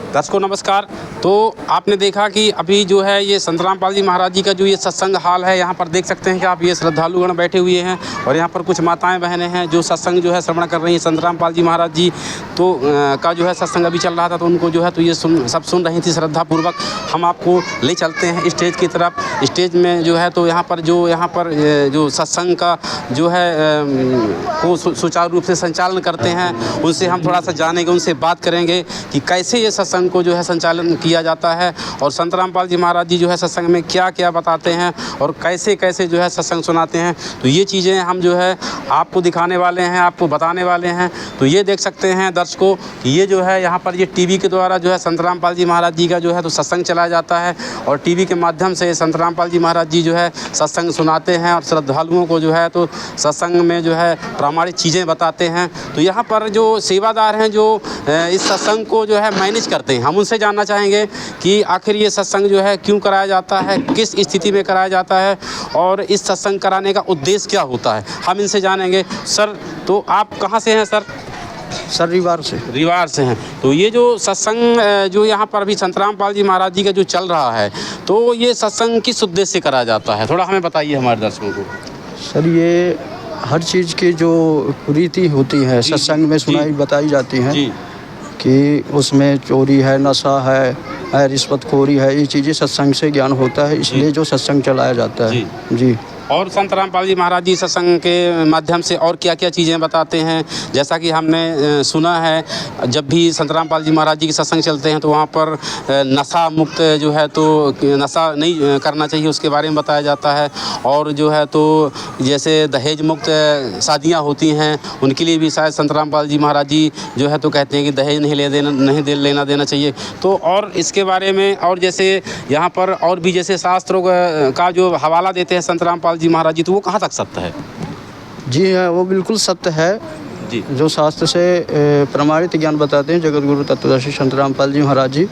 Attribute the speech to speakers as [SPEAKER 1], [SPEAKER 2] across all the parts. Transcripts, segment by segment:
[SPEAKER 1] दर्शकों नमस्कार। तो आपने देखा कि अभी जो है ये संत रामपाल जी महाराज जी का जो ये सत्संग हाल है, यहाँ पर देख सकते हैं कि आप ये श्रद्धालुगण बैठे हुए हैं और यहाँ पर कुछ माताएं बहनें हैं जो सत्संग जो है श्रवण कर रही हैं। संत रामपाल जी महाराज जी तो का जो है सत्संग अभी चल रहा था, तो उनको जो है तो ये सब सुन रही थी श्रद्धापूर्वक। हम आपको ले चलते हैं स्टेज की तरफ। स्टेज में जो है तो यहाँ पर जो सत्संग का जो है को सुचारू रूप से संचालन करते हैं, उनसे हम थोड़ा सा जानेंगे, उनसे बात करेंगे कि कैसे ये सत्संग को जो है संचालन किया जाता है और संत रामपाल जी महाराज जी जो है सत्संग में क्या क्या बताते हैं और कैसे कैसे जो है सत्संग सुनाते हैं। तो ये चीज़ें हम जो है आपको दिखाने वाले हैं, आपको बताने वाले हैं। तो ये देख सकते हैं दर्शकों कि ये जो है यहाँ पर ये टीवी के द्वारा जो है संत रामपाल जी महाराज जी का जो है तो सत्संग चलाया जाता है और टीवी के माध्यम से संत रामपाल जी महाराज जी जो है सत्संग सुनाते हैं और श्रद्धालुओं को जो है तो सत्संग में जो है प्रामाणिक चीज़ें बताते हैं। तो यहाँ पर जो सेवादार हैं जो इस सत्संग को जो है मैनेज करते हैं, हम उनसे जानना चाहेंगे कि आखिर ये सत्संग जो है क्यों कराया जाता है, किस स्थिति में कराया जाता है और इस सत्संग कराने का उद्देश्य क्या होता है, हम इनसे जानेंगे। सर, तो आप कहाँ से हैं सर?
[SPEAKER 2] सर रिवार से
[SPEAKER 1] हैं। तो ये जो सत्संग जो यहाँ पर अभी संत रामपाल जी महाराज जी का जो चल रहा है, तो ये सत्संग किस उद्देश्य से कराया जाता है, थोड़ा हमें बताइए हमारे दर्शकों को।
[SPEAKER 2] सर ये हर चीज़ की जो रीति होती है सत्संग में सुनाई बताई जाती है कि उसमें चोरी है, नशा है, रिश्वतखोरी है, ये चीज़ें सत्संग से ज्ञान होता है, इसलिए जो सत्संग चलाया जाता है जी।
[SPEAKER 1] और संत रामपाल जी महाराज जी सत्संग के माध्यम से और क्या क्या चीज़ें बताते हैं, जैसा कि हमने सुना है जब भी संत रामपाल जी महाराज जी के सत्संग चलते हैं तो वहाँ पर नशा मुक्त जो है तो नशा नहीं करना चाहिए उसके बारे में बताया जाता है। और जो है तो जैसे दहेज मुक्त शादियाँ होती हैं उनके लिए भी शायद संत रामपाल जी महाराज जी जो है तो कहते हैं कि दहेज नहीं लेना देना चाहिए। तो और इसके बारे में और जैसे यहाँ पर और भी जैसे शास्त्रों का जो हवाला देते हैं संत रामपाल जी महाराज जी, तो वो कहाँ तक सत्य है?
[SPEAKER 2] जी हाँ, वो बिल्कुल सत्य है जी। जो शास्त्र से प्रमाणित ज्ञान बताते हैं जगत गुरु तत्वदर्शी संत रामपाल जी महाराज जी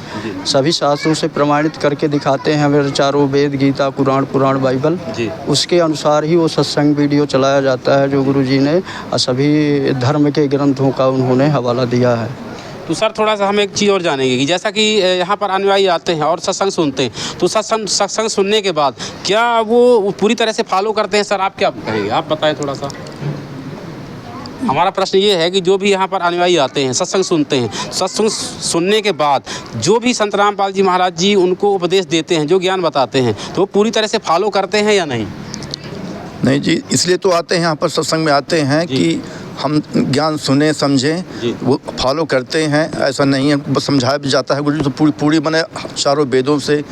[SPEAKER 2] सभी शास्त्रों से प्रमाणित करके दिखाते हैं। हमारे चारों वेद, गीता, पुराण, बाइबल, उसके अनुसार ही वो सत्संग वीडियो चलाया जाता है जो गुरु जी ने सभी धर्म के ग्रंथों का उन्होंने हवाला दिया है।
[SPEAKER 1] तो सर थोड़ा सा हम एक चीज़ और जानेंगे कि जैसा कि यहाँ पर अनुयायी आते हैं और सत्संग सुनते हैं, तो सत्संग सुनने के बाद क्या वो पूरी तरह से फॉलो करते हैं? सर आप क्या कहेंगे, आप बताएं थोड़ा सा। हमारा प्रश्न ये है कि जो भी यहाँ पर अनुयायी आते हैं, सत्संग सुनते हैं, सत्संग सुनने के बाद जो भी संत रामपाल जी महाराज जी उनको उपदेश देते हैं, जो ज्ञान बताते हैं, तो वो पूरी तरह से फॉलो करते हैं या नहीं?
[SPEAKER 3] नहीं जी, इसलिए तो आते हैं यहाँ पर, सत्संग में आते हैं कि हम ज्ञान सुने समझें, वो फॉलो करते हैं। ऐसा नहीं है, बस समझाया भी जाता है गुरु जी तो पूरी बने चारों वेदों से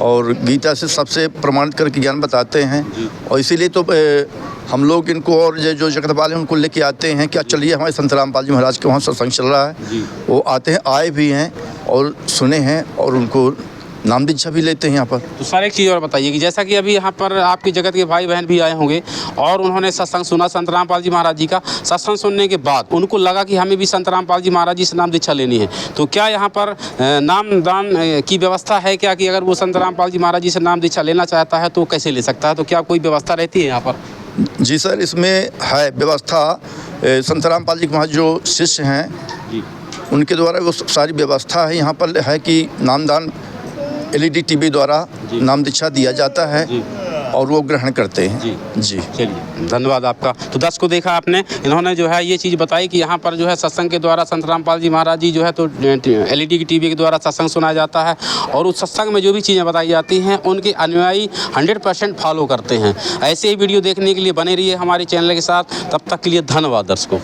[SPEAKER 3] और गीता से सबसे प्रमाणित करके ज्ञान बताते हैं। और इसीलिए तो हम लोग इनको और जो जगत वाले हैं उनको लेके आते हैं कि चलिए हमारे संत रामपाल जी महाराज के वहाँ सत्संग चल रहा है। वो आते हैं, आए भी हैं और सुने हैं और उनको नाम दीक्षा भी लेते हैं यहाँ पर।
[SPEAKER 1] तो सर एक चीज़ और बताइए कि जैसा कि अभी यहाँ पर आपकी जगत के भाई बहन भी आए होंगे और उन्होंने सत्संग सुना संत रामपाल जी महाराज जी का, सत्संग सुनने के बाद उनको लगा कि हमें भी संत रामपाल जी महाराज जी से नाम दीक्षा लेनी है, तो क्या यहाँ पर नाम दान की व्यवस्था है क्या, कि अगर वो संत रामपाल जी महाराज जी से नाम दीक्षा लेना चाहता है तो कैसे ले सकता है? तो क्या कोई व्यवस्था रहती है यहाँ पर?
[SPEAKER 3] जी सर, इसमें है व्यवस्था। संत रामपाल जी के वहाँ जो शिष्य हैं उनके द्वारा वो सारी व्यवस्था है। यहाँ पर है कि नामदान LED TV द्वारा नाम दीक्षा दिया जाता है और वो ग्रहण करते हैं जी।
[SPEAKER 1] चलिए धन्यवाद आपका। तो दर्शकों देखा आपने, इन्होंने जो है ये चीज़ बताई कि यहाँ पर जो है सत्संग के द्वारा संत रामपाल जी महाराज जी जो है तो LED TV के द्वारा सत्संग सुनाया जाता है और उस सत्संग में जो भी चीज़ें बताई जाती हैं उनके अनुयायी 100% फॉलो करते हैं। ऐसे ही वीडियो देखने के लिए बने रहिए हमारे चैनल के साथ। तब तक के लिए धन्यवाद दर्शकों।